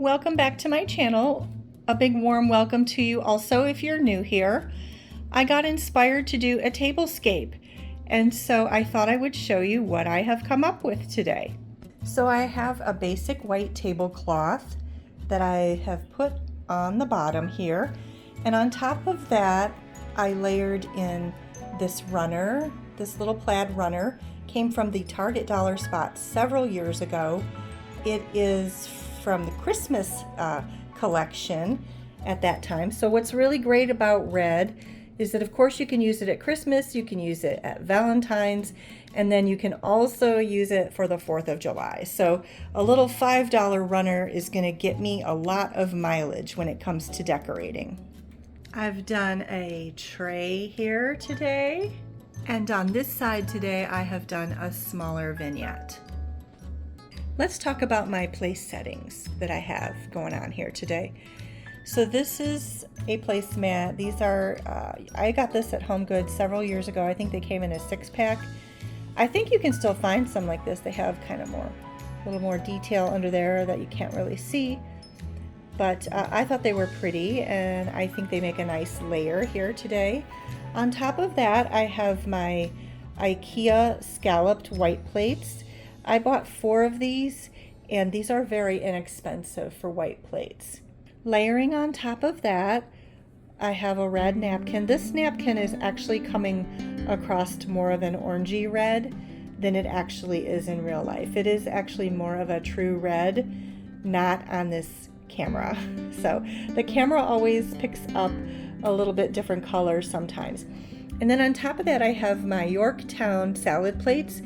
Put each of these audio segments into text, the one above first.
Welcome back to my channel. A big warm welcome to you also if you're new here. I got inspired to do a tablescape, and so I thought I would show you what I have come up with today. So I have a basic white tablecloth that I have put on the bottom here, and on top of that I layered in this runner. This little plaid runner came from the Target dollar spot several years ago. It is from the Christmas collection at that time. So what's really great about red is that of course you can use it at Christmas, you can use it at Valentine's, and then you can also use it for the 4th of July. So a little $5 runner is going to get me a lot of mileage when it comes to decorating. I've done a tray here today, and on this side today I have done a smaller vignette. Let's talk about my place settings that I have going on here today. So this is a placemat. These are, I got this at Home Goods several years ago. I think they came in a 6-pack. I think you can still find some like this. They have kind of a little more detail under there that you can't really see. But I thought they were pretty, and I think they make a nice layer here today. On top of that, I have my IKEA scalloped white plates. I bought 4 of these, and these are very inexpensive for white plates. Layering on top of that, I have a red napkin. This napkin is actually coming across more of an orangey red than it actually is in real life. It is actually more of a true red, not on this camera. So the camera always picks up a little bit different colors sometimes. And then on top of that, I have my Yorktown salad plates.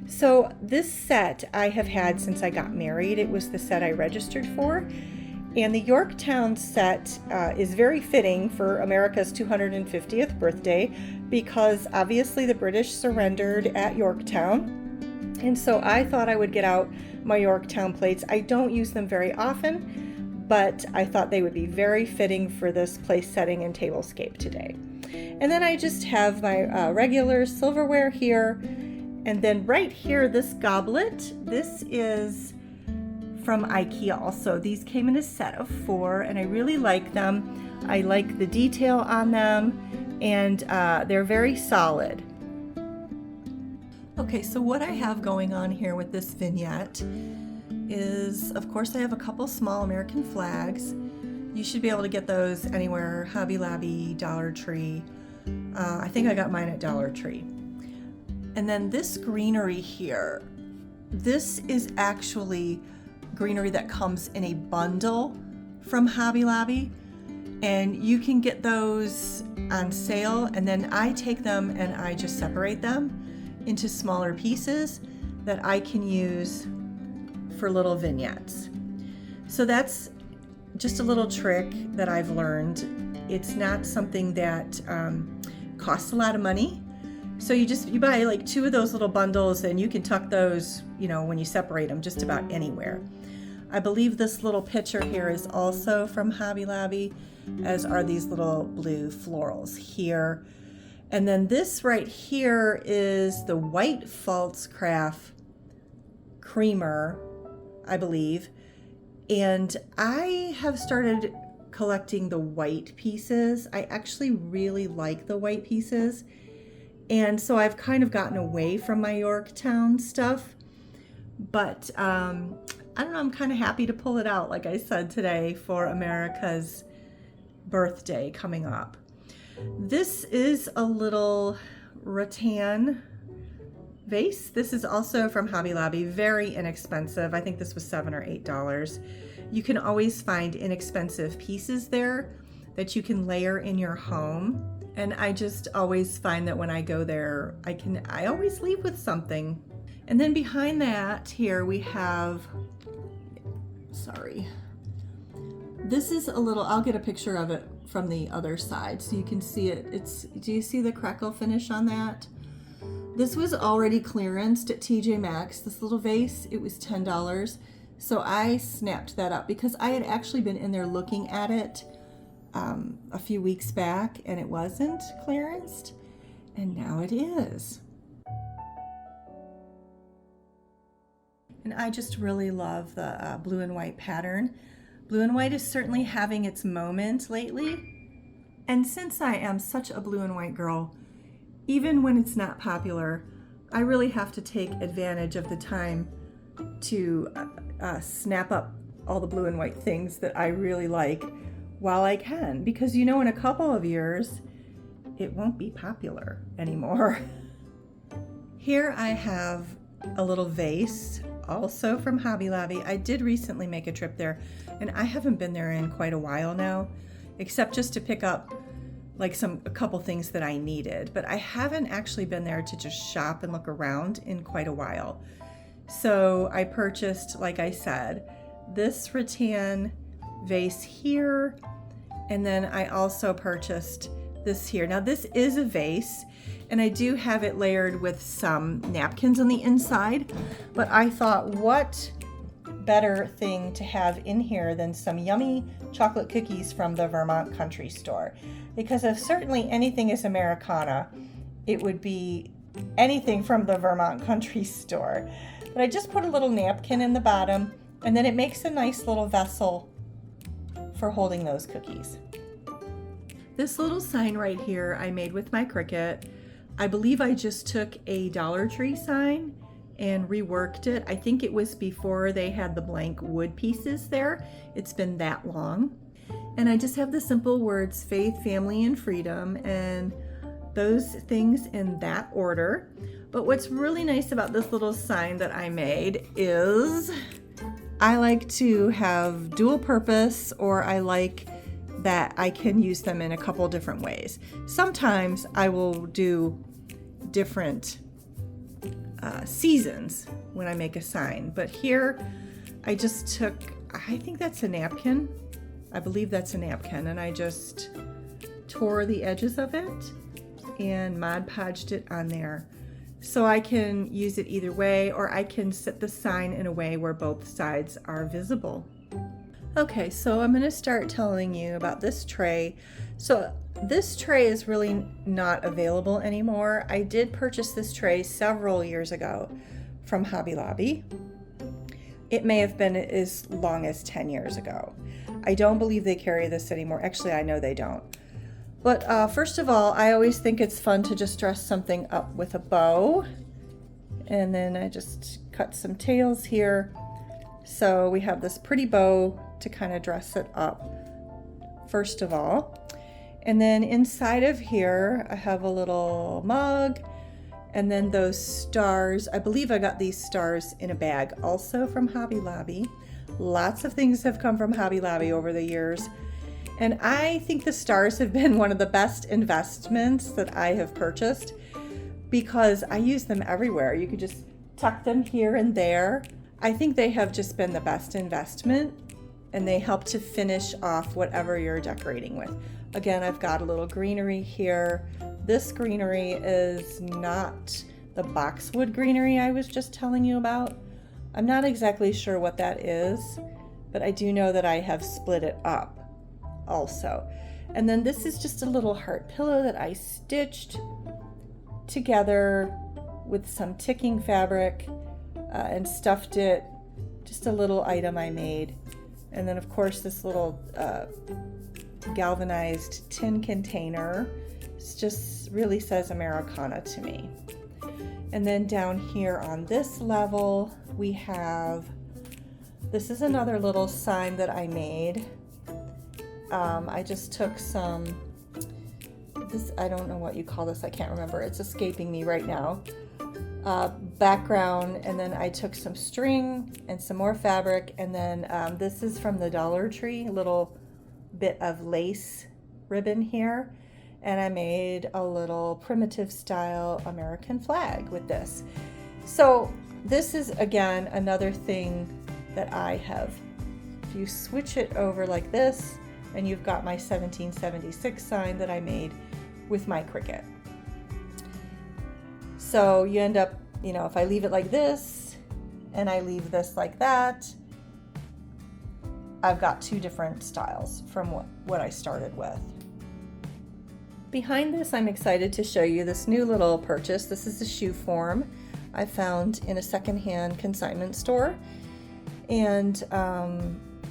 So this set I have had since I got married. It was the set I registered for. And the Yorktown set is very fitting for America's 250th birthday because obviously the British surrendered at Yorktown. And so I thought I would get out my Yorktown plates. I don't use them very often, but I thought they would be very fitting for this place setting and tablescape today. And then I just have my regular silverware here. And then right here, this goblet, this is from IKEA also. These came in a set of 4, and I really like them. I like the detail on them, and they're very solid. Okay, so what I have going on here with this vignette is, of course, I have a couple small American flags. You should be able to get those anywhere, Hobby Lobby, Dollar Tree. I think I got mine at Dollar Tree. And then this greenery here, this is actually greenery that comes in a bundle from Hobby Lobby, and you can get those on sale, and then I take them and I just separate them into smaller pieces that I can use for little vignettes. So that's just a little trick that I've learned. It's not something that costs a lot of money. So you buy like 2 of those little bundles, and you can tuck those, when you separate them, just about anywhere. I believe this little picture here is also from Hobby Lobby, as are these little blue florals here. And then this right here is the white false craft creamer, I believe. And I have started collecting the white pieces. I actually really like the white pieces. And so I've kind of gotten away from my Yorktown stuff, but I don't know, I'm kind of happy to pull it out, like I said today, for America's birthday coming up. This is a little rattan vase. This is also from Hobby Lobby, very inexpensive. I think this was $7 or $8. You can always find inexpensive pieces there that you can layer in your home. And I just always find that when I go there, I always leave with something. And then behind that here we have, this is a little, I'll get a picture of it from the other side so you can see it. Do you see the crackle finish on that? This was already clearanced at TJ Maxx, this little vase. It was $10. So I snapped that up because I had actually been in there looking at it a few weeks back, and it wasn't clearanced, and now it is. And I just really love the blue and white pattern Blue and white is certainly having its moment lately. And since I am such a blue and white girl, even when it's not popular, I really have to take advantage of the time to snap up all the blue and white things that I really like while I can, because in a couple of years, it won't be popular anymore. Here I have a little vase, also from Hobby Lobby. I did recently make a trip there, and I haven't been there in quite a while now, except just to pick up like a couple things that I needed. But I haven't actually been there to just shop and look around in quite a while. So I purchased, like I said, this rattan vase here, and then I also purchased this here. Now this is a vase, and I do have it layered with some napkins on the inside, but I thought, what better thing to have in here than some yummy chocolate cookies from the Vermont Country Store? Because if certainly anything is Americana, it would be anything from the Vermont Country Store. But I just put a little napkin in the bottom, and then it makes a nice little vessel for holding those cookies. This little sign right here I made with my Cricut. I believe I just took a Dollar Tree sign and reworked it. I think it was before they had the blank wood pieces there. It's been that long. And I just have the simple words, faith, family, and freedom, and those things in that order. But what's really nice about this little sign that I made is I like to have dual purpose, or I like that I can use them in a couple different ways. Sometimes I will do different seasons when I make a sign, but here I just took, I think that's a napkin. I believe that's a napkin, and I just tore the edges of it and Mod Podged it on there. So I can use it either way, or I can set the sign in a way where both sides are visible. Okay, so I'm going to start telling you about this tray. So this tray is really not available anymore. I did purchase this tray several years ago from Hobby Lobby. It may have been as long as 10 years ago. I don't believe they carry this anymore. Actually, I know they don't. But first of all, I always think it's fun to just dress something up with a bow. And then I just cut some tails here. So we have this pretty bow to kind of dress it up, first of all. And then inside of here, I have a little mug, and then those stars. I believe I got these stars in a bag also from Hobby Lobby. Lots of things have come from Hobby Lobby over the years. And I think the stars have been one of the best investments that I have purchased, because I use them everywhere. You could just tuck them here and there. I think they have just been the best investment, and they help to finish off whatever you're decorating with. Again, I've got a little greenery here. This greenery is not the boxwood greenery I was just telling you about. I'm not exactly sure what that is, but I do know that I have split it up also. And then this is just a little heart pillow that I stitched together with some ticking fabric and stuffed it. Just a little item I made. And then of course this little galvanized tin container. It just really says Americana to me. And then down here on this level we have, this is another little sign that I made. I just took some, this, I don't know what you call this, I can't remember, it's escaping me right now. Background, and then I took some string and some more fabric, and then this is from the Dollar Tree, a little bit of lace ribbon here, and I made a little primitive style American flag with this. So this is again another thing that I have. If you switch it over like this, and you've got my 1776 sign that I made with my Cricut. So you end up, if I leave it like this and I leave this like that, I've got two different styles from what I started with. Behind this, I'm excited to show you this new little purchase. This is a shoe form I found in a secondhand consignment store. And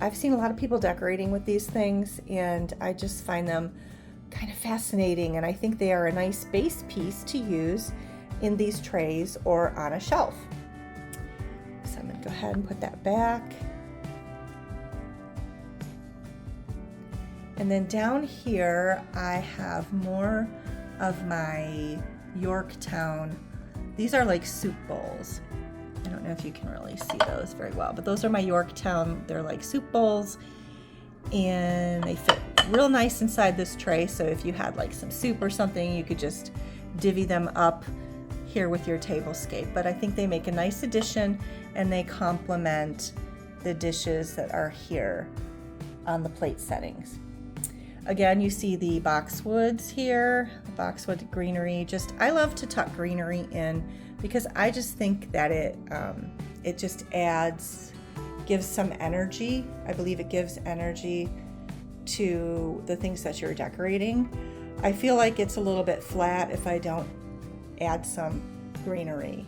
I've seen a lot of people decorating with these things, and I just find them kind of fascinating, and I think they are a nice base piece to use in these trays or on a shelf. So I'm going to go ahead and put that back. And then down here I have more of my Yorktown. These are like soup bowls. I don't know if you can really see those very well, but those are my Yorktown. They're like soup bowls, and they fit real nice inside this tray. So if you had like some soup or something, you could just divvy them up here with your tablescape. But I think they make a nice addition, and they complement the dishes that are here on the plate settings. Again, you see the boxwoods here, the boxwood greenery. I love to tuck greenery in because I just think that it just gives some energy. I believe it gives energy to the things that you're decorating. I feel like it's a little bit flat if I don't add some greenery.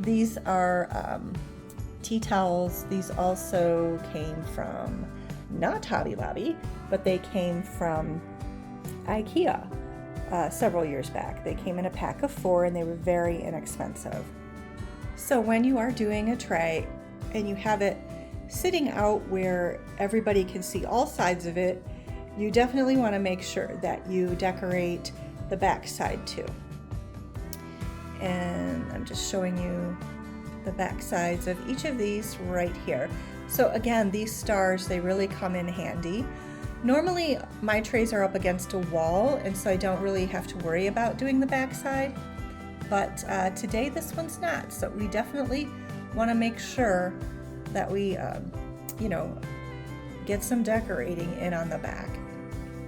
These are tea towels. These also came from not Hobby Lobby, but they came from IKEA several years back. They came in a pack of 4 and they were very inexpensive. So when you are doing a tray and you have it sitting out where everybody can see all sides of it, you definitely want to make sure that you decorate the back side too. And I'm just showing you the back sides of each of these right here. So again, these stars, they really come in handy. Normally my trays are up against a wall, and so I don't really have to worry about doing the back side, but today this one's not. So we definitely want to make sure that we get some decorating in on the back.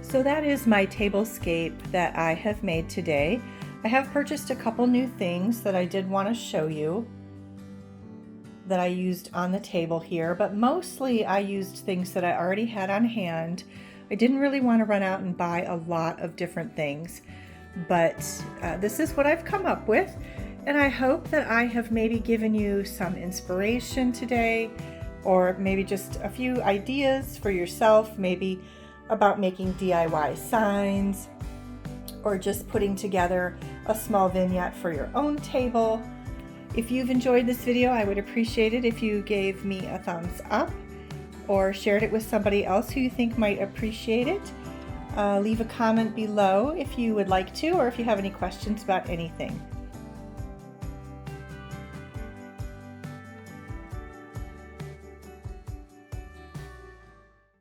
So that is my tablescape that I have made today. I have purchased a couple new things that I did want to show you that I used on the table here, but mostly I used things that I already had on hand. I didn't really want to run out and buy a lot of different things, but this is what I've come up with, and I hope that I have maybe given you some inspiration today, or maybe just a few ideas for yourself, maybe about making DIY signs, or just putting together a small vignette for your own table. If you've enjoyed this video, I would appreciate it if you gave me a thumbs up or shared it with somebody else who you think might appreciate it. Leave a comment below if you would like to, or if you have any questions about anything.